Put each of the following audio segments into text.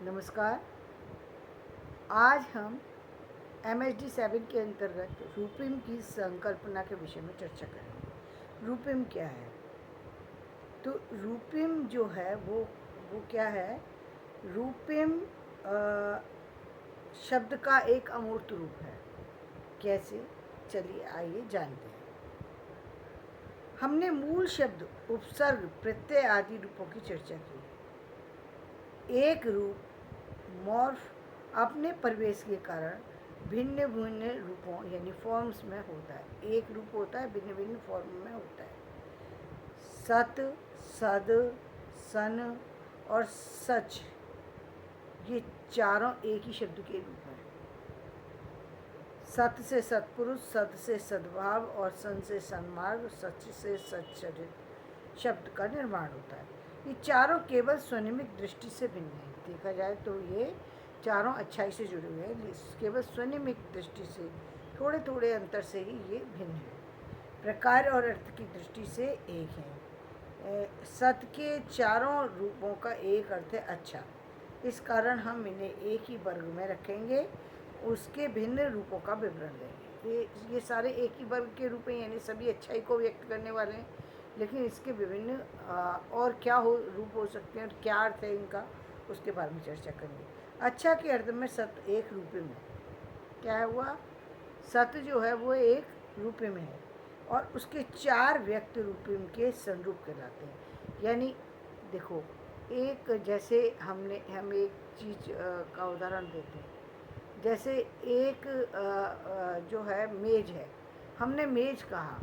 नमस्कार। आज हम MHD 7 के अंतर्गत रूपिम की संकल्पना के विषय में चर्चा करेंगे। रूपिम क्या है? तो रूपिम जो है वो क्या है? रूपिम शब्द का एक अमूर्त रूप है। कैसे? चलिए आइए जानते हैं। हमने मूल शब्द, उपसर्ग, प्रत्यय आदि रूपों की चर्चा की। एक रूप मॉर्फ अपने प्रवेश के कारण भिन्न भिन्न रूपों यानी फॉर्म्स में होता है। एक रूप होता है, भिन्न भिन्न फॉर्म में होता है। सत, सद, सन और सच, ये चारों एक ही शब्द के रूप हैं। सत से सत्पुरुष, सद से सद्भाव और सन से सन्मार्ग, सच से सच्चरित शब्द का निर्माण होता है। ये चारों केवल स्वनिमित दृष्टि से भिन्न हैं। देखा जाए तो ये चारों अच्छाई से जुड़े हुए हैं, केवल स्वनिमित दृष्टि से थोड़े थोड़े अंतर से ही ये भिन्न हैं। प्रकार और अर्थ की दृष्टि से एक हैं। सत के चारों रूपों का एक अर्थ है अच्छा। इस कारण हम इन्हें एक ही वर्ग में रखेंगे, उसके भिन्न रूपों का विवरण देंगे। ये सारे एक ही वर्ग के रूप हैं, यानी सभी अच्छाई को व्यक्त करने वाले हैं, लेकिन इसके विभिन्न और क्या रूप हो सकते हैं और क्या अर्थ है इनका, उसके बारे में चर्चा करेंगे। अच्छा के अर्थ में सत एक रूप में क्या हुआ? सत जो है वो एक रूप में है और उसके चार व्यक्त रूप के संरूप कहलाते हैं। यानी देखो, एक जैसे हम एक चीज़ का उदाहरण देते हैं। जैसे एक जो है मेज है, हमने मेज कहा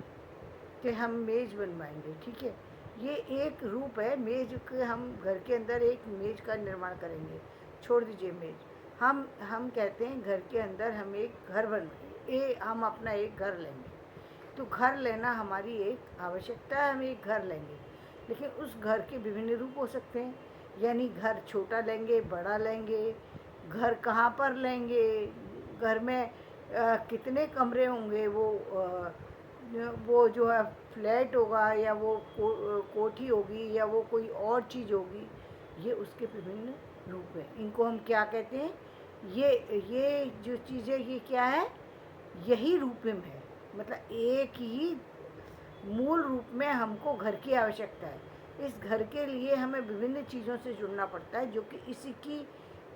कि हम मेज बनवाएंगे, ठीक है। ये एक रूप है मेज के, हम घर के अंदर एक मेज का निर्माण करेंगे। छोड़ दीजिए मेज, हम कहते हैं घर के अंदर हम एक घर बनवाएंगे, हम अपना एक घर लेंगे। तो घर लेना हमारी एक आवश्यकता है, हम एक घर लेंगे, लेकिन उस घर के विभिन्न रूप हो सकते हैं। यानी घर छोटा लेंगे, बड़ा लेंगे, घर कहाँ पर लेंगे, घर में कितने कमरे होंगे, वो जो है फ्लैट होगा या वो कोठी होगी या वो कोई और चीज़ होगी, ये उसके विभिन्न रूप हैं। इनको हम क्या कहते हैं? ये जो चीज़ है ये क्या है? यही रूपम है। मतलब एक ही मूल रूप में हमको घर की आवश्यकता है। इस घर के लिए हमें विभिन्न चीज़ों से जुड़ना पड़ता है, जो कि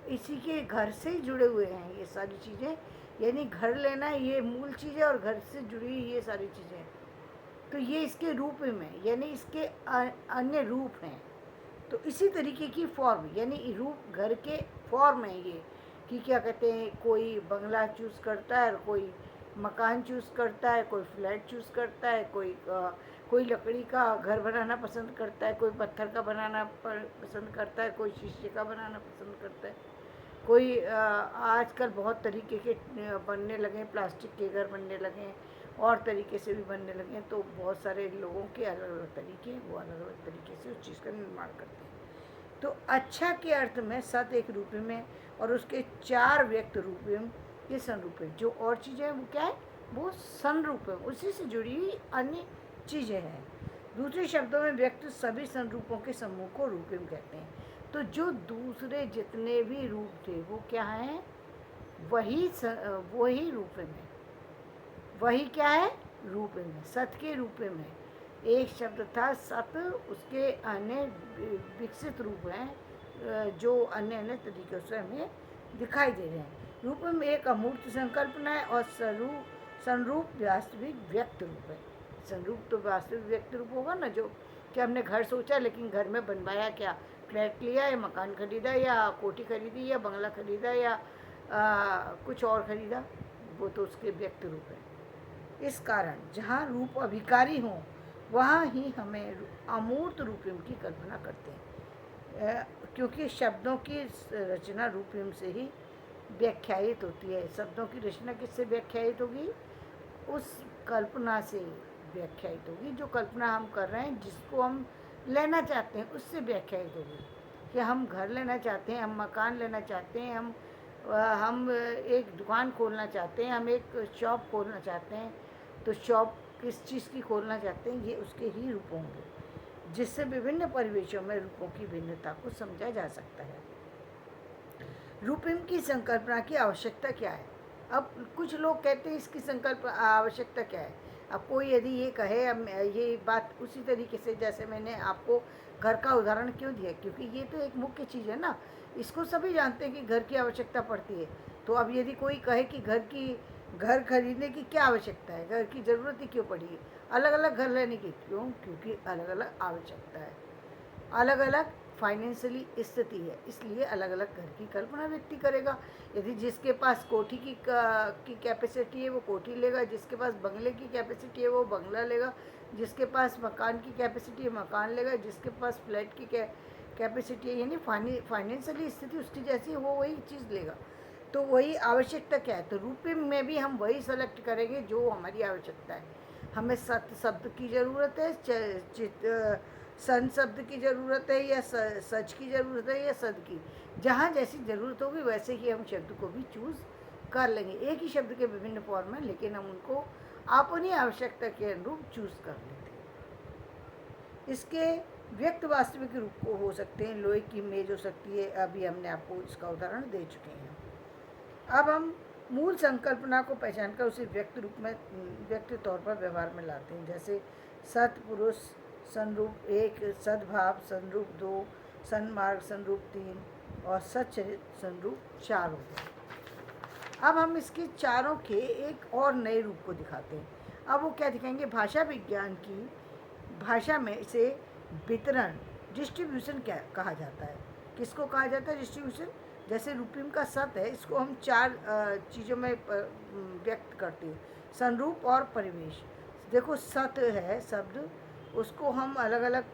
इसी के घर से ही जुड़े हुए हैं ये सारी चीज़ें। यानी घर लेना ये मूल चीज़ है और घर से जुड़ी हुई ये सारी चीज़ें, तो ये इसके रूप में, यानी इसके अन्य रूप हैं। तो इसी तरीके की फॉर्म, यानी रूप घर के फॉर्म है ये, कि क्या कहते हैं, कोई बंगला चूज़ करता है, कोई मकान चूज़ करता है, कोई फ्लैट चूज़ करता है, कोई लकड़ी का घर बनाना पसंद करता है, कोई पत्थर का बनाना पसंद करता है, कोई शीशे का बनाना पसंद करता है, कोई आजकल बहुत तरीके के बनने लगे हैं, प्लास्टिक के घर बनने लगे हैं और तरीके से भी बनने लगे हैं। तो बहुत सारे लोगों के अलग अलग तरीके, वो अलग अलग तरीके से उस चीज़ का निर्माण करते हैं। तो अच्छा के अर्थ में सत एक रूप में और उसके चार व्यक्त रूप में ये संरूप है। जो और चीज़ें हैं वो क्या है? वो संरूप है, उसी से जुड़ी हुई अन्य चीज़ें हैं। दूसरे शब्दों में व्यक्त सभी संरूपों के समूह को रूपिम कहते हैं। तो जो दूसरे जितने भी रूप थे वो क्या हैं? वही रूप में, वही क्या है? रूप में, सत के रूप में। एक शब्द था सत, उसके अन्य विकसित रूप हैं जो अन्य अन्य तरीक़ों से हमें दिखाई दे रहे हैं। रूप में एक अमूर्त संकल्पना है और संरूप वास्तविक व्यक्त रूप है। संरूप तो वास्तविक व्यक्त रूप होगा ना, जो कि हमने घर सोचा लेकिन घर में बनवाया क्या? फ्लैट लिया या मकान खरीदा या कोठी खरीदी या बंगला खरीदा या कुछ और खरीदा, वो तो उसके व्यक्त रूप है। इस कारण जहाँ रूप अभिकारी हों वहाँ ही हमें अमूर्त रूपिम की कल्पना करते हैं, क्योंकि शब्दों की रचना रूपिम से ही व्याख्यायित होती है। शब्दों की रचना किससे व्याख्यायित होगी? उस कल्पना से व्याख्यायित होगी। जो कल्पना हम कर रहे हैं, जिसको हम लेना चाहते हैं, उससे व्याख्यायित होगी। कि हम घर लेना चाहते हैं, हम मकान लेना चाहते हैं, हम एक दुकान खोलना चाहते हैं, हम एक शॉप खोलना चाहते हैं, तो शॉप किस चीज़ की खोलना चाहते हैं, ये उसके ही रूप होंगे, जिससे विभिन्न परिवेशों में रूपों की भिन्नता को समझा जा सकता है। रूपिम की संकल्पना की आवश्यकता क्या है? अब कुछ लोग कहते हैं इसकी संकल्प आवश्यकता क्या है? अब कोई यदि ये कहे, अब ये बात उसी तरीके से जैसे मैंने आपको घर का उदाहरण क्यों दिया, क्योंकि ये तो एक मुख्य चीज़ है ना, इसको सभी जानते हैं कि घर की आवश्यकता पड़ती है। तो अब यदि कोई कहे कि घर खरीदने की क्या आवश्यकता है, घर की ज़रूरत ही क्यों पड़ी है, अलग अलग घर लेने की क्यों? क्योंकि अलग अलग आवश्यकता है, अलग अलग फाइनेंशियली स्थिति है, इसलिए अलग अलग घर की कल्पना व्यक्ति करेगा। यदि जिसके पास कोठी की कैपेसिटी है वो कोठी लेगा, जिसके पास बंगले की कैपेसिटी है वो बंगला लेगा, जिसके पास मकान की कैपेसिटी है मकान लेगा, जिसके पास फ्लैट की कैपेसिटी है, यानी फाइनेंशियली स्थिति उसकी जैसी है वो वही चीज़ लेगा। तो वही आवश्यकता क्या है, तो रूपी में भी हम वही सेलेक्ट करेंगे जो हमारी आवश्यकता है। हमें सत्य शब्द की ज़रूरत है, सन शब्द की ज़रूरत है, या सच की ज़रूरत है, या सद की। जहाँ जैसी ज़रूरत होगी वैसे ही हम शब्द को भी चूज़ कर लेंगे। एक ही शब्द के विभिन्न फॉर्म हैं, लेकिन हम उनको अपनी आवश्यकता के अनुरूप चूज़ कर लेते हैं। इसके व्यक्त वास्तविक रूप को हो सकते हैं, लोहे की मेज हो सकती है, अभी हमने आपको इसका उदाहरण दे चुके हैं। अब हम मूल संकल्पना को पहचान कर उसे व्यक्त रूप में, व्यक्त तौर पर व्यवहार में लाते हैं। जैसे सत्पुरुष संरूप 1, सद्भाव संरूप 2, सन्मार्ग संरूप 3 और सच्चरित संरूप 4 हो गए। अब हम इसके चारों के एक और नए रूप को दिखाते हैं। अब वो क्या दिखाएंगे? भाषा विज्ञान की भाषा में इसे वितरण, डिस्ट्रीब्यूशन क्या कहा जाता है? किसको कहा जाता है डिस्ट्रीब्यूशन? जैसे रूपिम का सत है, इसको हम 4 चीज़ों में व्यक्त करते हैं, संरूप और परिवेश। देखो सत है शब्द, उसको हम अलग अलग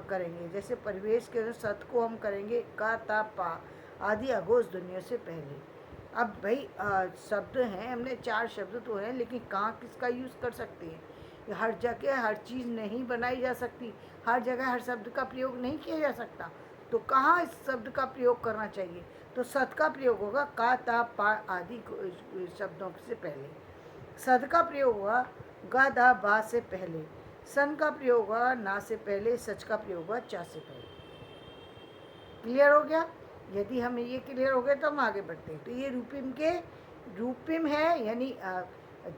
करेंगे। जैसे परिवेश के सत को हम करेंगे का ता पा आदि अघोष ध्वनियों से पहले। अब भाई शब्द हैं, हमने 4 शब्द तो हैं, लेकिन कहाँ किसका यूज़ कर सकते हैं? हर जगह हर चीज़ नहीं बनाई जा सकती, हर जगह हर शब्द का प्रयोग नहीं किया जा सकता। तो कहाँ इस शब्द का प्रयोग करना चाहिए? तो सद का प्रयोग होगा का ता पा आदि शब्दों से पहले। सद का प्रयोग होगा गा दा बा से पहले। सन का प्रयोग होगा ना से पहले। सच का प्रयोग होगा चा से पहले। क्लियर हो गया? यदि हमें ये क्लियर हो गया तो हम आगे बढ़ते हैं। तो ये रूपिम है, यानी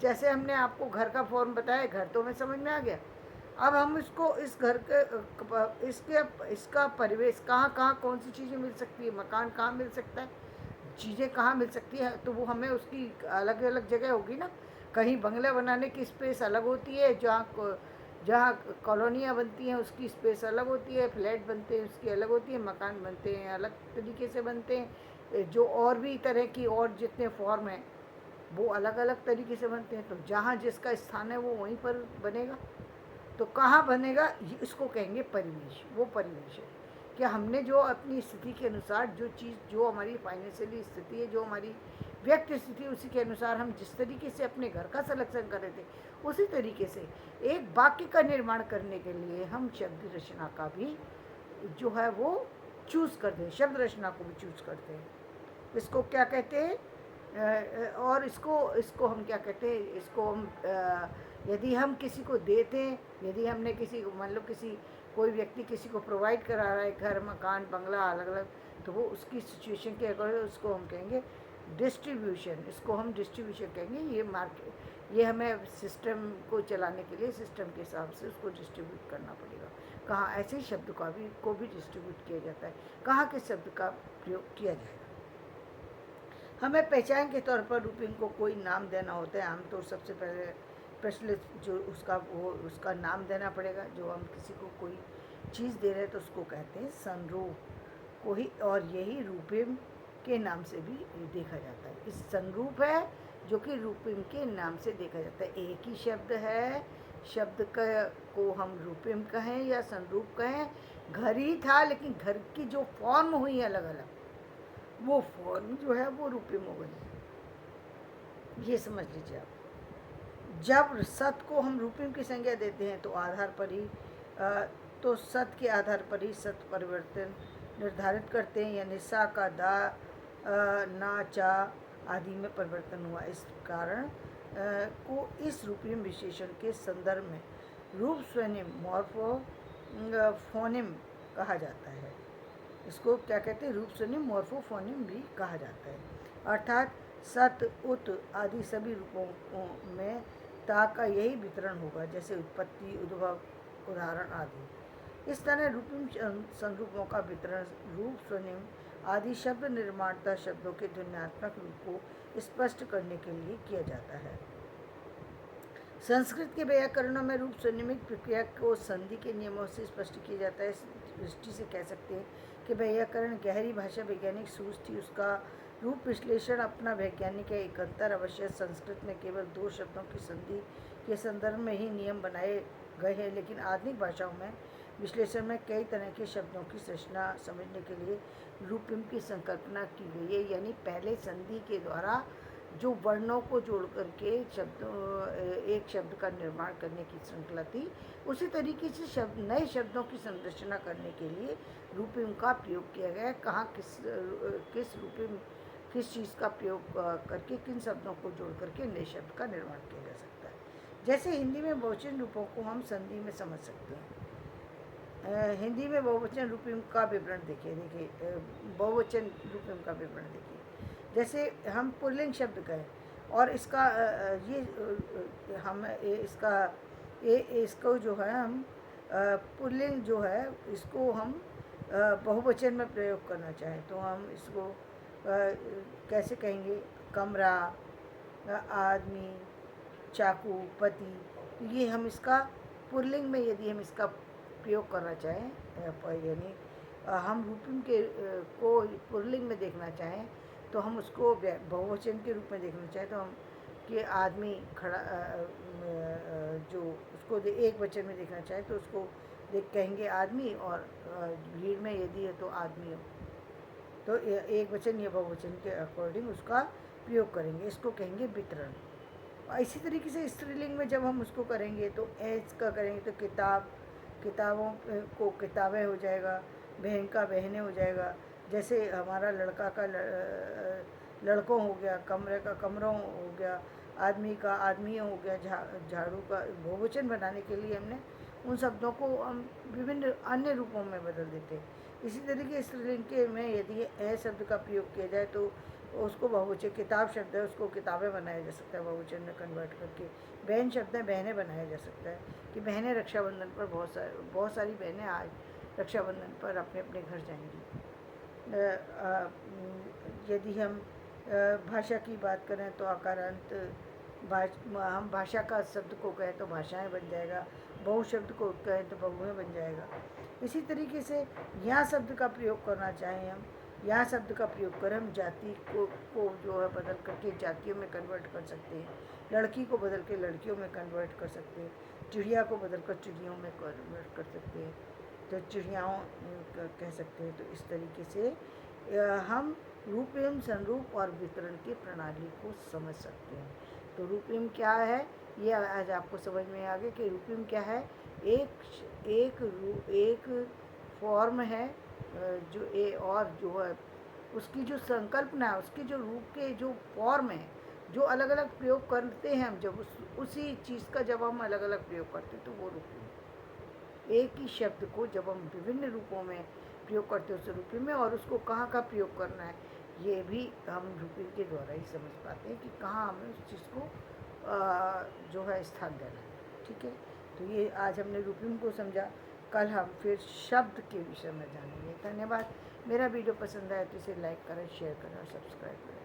जैसे हमने आपको घर का फॉर्म बताया, घर तो हमें समझ में आ गया। अब हम इसको इस घर के इसका परिवेश कहाँ कहाँ कौन सी चीज़ें मिल सकती है, मकान कहाँ मिल सकता है, चीज़ें कहाँ मिल सकती है, तो वो हमें उसकी अलग अलग जगह होगी ना। कहीं बंगला बनाने की स्पेस अलग होती है, जहाँ कॉलोनियाँ बनती हैं उसकी स्पेस अलग होती है, फ्लैट बनते हैं उसकी अलग होती है, मकान बनते हैं अलग तरीके से बनते हैं, जो और भी तरह की और जितने फॉर्म हैं वो अलग अलग तरीके से बनते हैं। तो जहाँ जिसका स्थान है वो वहीं पर बनेगा। तो कहाँ बनेगा, इसको कहेंगे परिवेश। वो परिवेश है कि हमने जो अपनी स्थिति के अनुसार जो चीज़, जो हमारी फाइनेंशियली स्थिति है, जो हमारी व्यक्त स्थिति, उसी के अनुसार हम जिस तरीके से अपने घर का सिलेक्शन कर रहे थे, उसी तरीके से एक वाक्य का निर्माण करने के लिए हम शब्द रचना का भी जो है वो चूज़ करते हैं, शब्द रचना को भी चूज़ करते हैं। इसको क्या कहते हैं? और इसको हम क्या कहते हैं? इसको हम यदि हम किसी को देते हैं, यदि हमने किसी को, मान लो कोई व्यक्ति किसी को प्रोवाइड करा रहा है घर मकान बंगला अलग अलग, तो वो उसकी सिचुएशन के अकॉर्डिंग उसको हम कहेंगे डिस्ट्रीब्यूशन। इसको हम डिस्ट्रीब्यूशन कहेंगे। ये हमें सिस्टम को चलाने के लिए सिस्टम के हिसाब से उसको डिस्ट्रीब्यूट करना पड़ेगा। कहाँ ऐसे ही शब्द को भी डिस्ट्रीब्यूट किया जाता है, कहाँ किस शब्द का प्रयोग किया जाएगा। हमें पहचान के तौर पर रूपिम को कोई नाम देना होता है। आमतौर सबसे पहले प्रचलित जो उसका नाम देना पड़ेगा। जो हम किसी को कोई चीज़ दे रहे हैं तो उसको कहते हैं संरूप को ही, और यही रूपिम के नाम से भी देखा जाता है। इस संरूप है जो कि रूपिम के नाम से देखा जाता है। एक ही शब्द है, शब्द को हम रूपिम कहें या संरूप कहें। घर ही था, लेकिन घर की जो फॉर्म हुई अलग अलग, वो फॉर्म जो है वो रूपिम हो गई। ये समझ लीजिए आप। जब सत को हम रूपिम की संज्ञा देते हैं तो आधार पर ही तो सत के आधार पर ही सत परिवर्तन निर्धारित करते हैं, यानी सा का दा ना चा आदि में परिवर्तन हुआ। इस कारण को इस रूपिम विशेषण के संदर्भ में रूप स्वनिम मॉर्फो फोनिम कहा जाता है। इसको क्या कहते हैं, रूप स्वनिम मॉर्फोफोनिम भी कहा जाता है। अर्थात सत, उत आदि सभी रूपों में ता का यही वितरण होगा, जैसे उत्पत्ति, उद्भव, उदाहरण आदि। इस तरह रूपिम संरूपों का वितरण रूप स्वनिम आदि शब्द निर्माणता शब्दों के ध्वन्यात्मक रूप को स्पष्ट करने के लिए किया जाता है। संस्कृत के व्याकरणों में रूप स्वनिमित प्रक्रिया को संधि के नियमों से स्पष्ट किया जाता है। इस दृष्टि से कह सकते हैं कि व्याकरण गहरी भाषा वैज्ञानिक सूझ थी, उसका रूप विश्लेषण अपना वैज्ञानिक है। एक अंतर अवश्य, संस्कृत में केवल दो शब्दों की संधि के संदर्भ में ही नियम बनाए गए हैं, लेकिन आधुनिक भाषाओं में विश्लेषण में कई तरह के शब्दों की संरचना समझने के लिए रूपिम की संकल्पना की गई है। यानी पहले संधि के द्वारा जो वर्णों को जोड़ करके एक शब्द का निर्माण करने की श्रृंखला थी, उसी तरीके से नए शब्दों की संरचना करने के लिए रूपिम का प्रयोग किया गया है। कहाँ किस रूपिम किस चीज़ का प्रयोग करके किन शब्दों को जोड़ करके नए शब्द का निर्माण किया जा सकता है। जैसे हिंदी में बहुवचन रूपों को हम संधि में समझ सकते हैं। हिंदी में बहुवचन रूपिम का विवरण देखिए बहुवचन रूपिम का विवरण देखिए। जैसे हम पुल्लिंग शब्द कहें और इसका हम इसको जो है हम पुल्लिंग जो है इसको हम बहुवचन में प्रयोग करना चाहें तो हम इसको कैसे कहेंगे, कमरा, आदमी, चाकू, पति। तो ये हम इसका पुल्लिंग में यदि हम इसका प्रयोग करना चाहें यानी हम रूपिम के को पुल्लिंग में देखना चाहें तो हम उसको बहुवचन के रूप में देखना चाहें तो हम कि आदमी खड़ा जो उसको एक वचन में देखना चाहें तो उसको देख कहेंगे आदमी, और भीड़ में यदि है तो आदमी हो तो एक वचन या बहुवचन के अकॉर्डिंग उसका प्रयोग करेंगे। इसको कहेंगे वितरण। इसी तरीके से स्त्रीलिंग में जब हम उसको करेंगे तो एज का करेंगे तो किताब, किताबों को किताबें हो जाएगा, बहन का बहनें हो जाएगा। जैसे हमारा लड़का का लड़कों हो गया, कमरे का कमरों हो गया, आदमी का आदमियों हो गया, झाड़ू का। बहुवचन बनाने के लिए हमने उन शब्दों को हम विभिन्न अन्य रूपों में बदल देते हैं। इसी तरीके स्त्रीलिंग के में यदि ए शब्द का प्रयोग किया जाए तो उसको बहुवचन, किताब शब्द है उसको किताबें बनाया जा सकता है बहुवचन में कन्वर्ट करके। बहन शब्द है बहनें बनाया जा सकता है कि बहनें रक्षाबंधन पर बहुत सारी बहनें आज रक्षाबंधन पर अपने अपने घर जाएंगी। यदि हम भाषा की बात करें तो आकारांत हम भाषा का शब्द को कहें तो भाषाएं बन जाएगा, बहु शब्द को कहें तो बहुएं बन जाएगा। इसी तरीके से यहाँ शब्द का प्रयोग करना चाहें हम, यहाँ शब्द का प्रयोग कर हम जाति को जो है बदल करके जातियों में कन्वर्ट कर सकते हैं, लड़की को बदल के लड़कियों में कन्वर्ट कर सकते हैं, चिड़िया को बदल कर चिड़ियों में कन्वर्ट कर सकते हैं, तो चिड़ियाओं कह सकते हैं। तो इस तरीके से हम रूप एवं संरूप और वितरण की प्रणाली को समझ सकते हैं। तो रूपिम क्या है ये आज आपको समझ में आ गया कि रूपिम क्या है। एक फॉर्म है जो और जो है उसकी जो संकल्पना है, उसकी जो रूप के जो फॉर्म है, जो अलग अलग प्रयोग करते हैं हम, जब उसी चीज़ का जब हम अलग अलग प्रयोग करते हैं तो वो रूपिम। एक ही शब्द को जब हम विभिन्न रूपों में प्रयोग करते हैं उस रूपिम में, और उसको कहाँ का प्रयोग करना है ये भी हम रूपिम के द्वारा ही समझ पाते हैं कि कहाँ हमें उस चीज़ को जो है स्थान देना है। ठीक है, तो ये आज हमने रूपिम को समझा। कल हम फिर शब्द के विषय में जानेंगे। धन्यवाद। मेरा वीडियो पसंद आए तो इसे लाइक करें, शेयर करें और सब्सक्राइब करें।